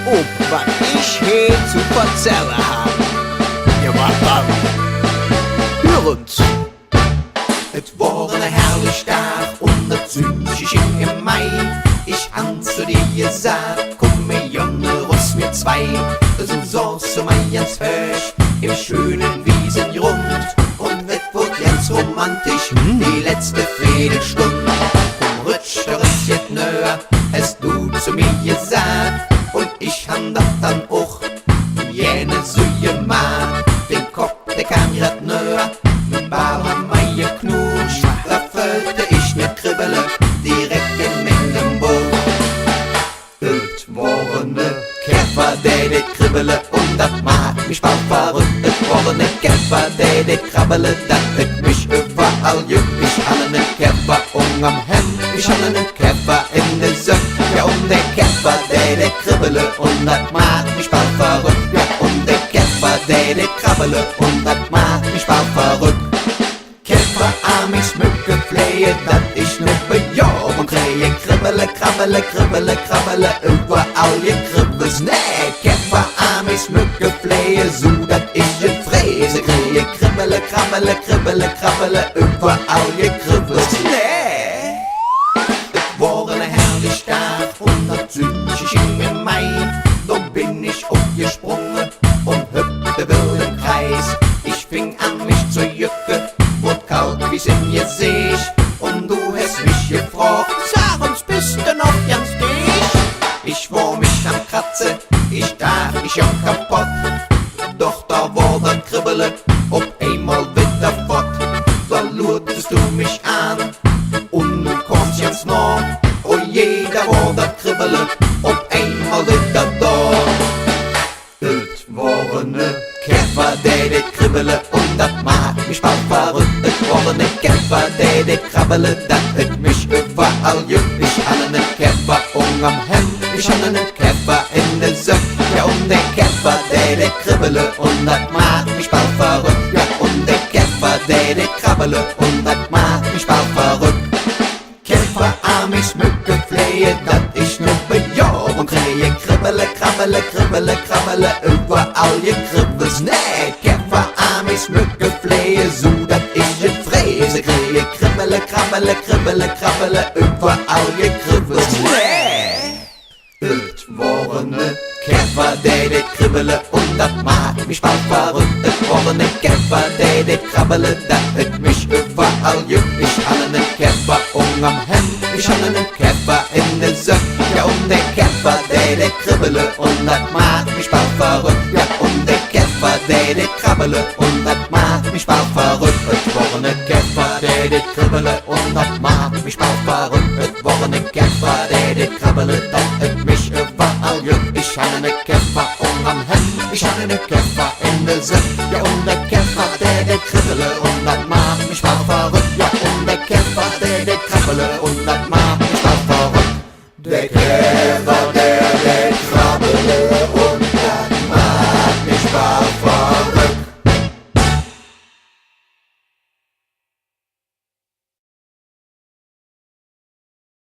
ob, was ich hier zu verzerren habe. Ja, was dann? Hör uns! Es war ein herrlich Tag und der Südlich im Mai. Ich han zu dir gesagt, komm mir Junge, russ mir zwei. So saß mir ganz höch im schönen Wiesengrund. Und es wird ganz romantisch, die letzte Viertelstunde. Komm rutsch, der ist jetzt näher, hast du zu mir gesagt. Und ich han das dann auch, jene Süje macht. Den Kopf, der kam grad näher, mit Baal haben wir geknutscht. Da fühlte ich ne Kribbele, direkt in meinem Bauch. Es war ne Kevver, der kribbele und das macht mich bald verrückt. Es war ne Kevver, der krabbele, das hat mich überall jöck. Ich habe ne Kevver ungerm Hemb, ich habe ne Kevver in der Söck. Ja, und der Kevver, der kribbele und das macht mich bald verrückt. Ja, und der Kevver, der krabbele und das macht mich bald verrückt. Kevver amis Mücke flehe, dat ich ne bejaub und kriege kribbele, krabbele, kribbele, krabbele, überall je kribbels. Nee, Kevver amis Mücke flehe, so dat ich in Fräse kriege kribbele, krabbele, kribbele, krabbele, überall je kribbels. Nee, es war ein herrlich Tag und natürlich im Mai. Da bin ich aufgesprungen und hüpfte wild im Kreis. Ich fing an mich zu jucken, wurde kalt wie's in mir Gesicht. Und du hast mich gefragt, sag uns, bist du noch ganz dicht? Ich war mich am Kratzen, ich dachte, ich am kaputt. Doch da war das Kribbele, auf einmal wieder fort. Da lurtest du mich an und du kommst ganz nah. Oh je, da war das Kribbele, auf einmal wieder da. Es war ne Kevver, der kribbele und das macht mich bald verrückt. Es war ne Kevver, der krabbele, das hat mich überall jöck. Ich habe ne Kevver ungerm Hemb, ich habe ne Kevver in der Söck. Ja, und der Kevver, der kribbele und das macht mich bald verrückt. Ja, und der Kevver, der krabbele und das macht mich bald verrückt. Kevver amis Mücke flehe, dat ich ne bejaub und kriege kribbele, krabbele, kribbele, krabbele, überall je kribbels. Nee, Kevver amis Mücke flehe, so dat ich in Fräse kriege kribbele, krabbele, kribbele, krabbele, überall je kribbels. Nee, es war ne Kevver, der kribbele und das macht mich bald verrückt. Es war ne Kevver, der krabbele, das hat mich überall jöck. Ich habe ne Kevver ungerm Hemb, ich habe ne Kevver in der Söck. Ja, und der Kevver, der kribbele und das macht mich bald verrückt. Ja, und der Kevver, der krabbele und das macht mich bald verrückt. Es war ne Kevver, der kribbele und das macht mich bald verrückt. Es war ne Kevver, der krabbele, das hat mich überall jöck. Ich habe ne Kevver ungerm Hemb, ich habe ne Kevver in der Söck. Ja, und der Kevver, der kribbele und das macht mich bald verrückt. Ja, und der Kevver, der krabbele und das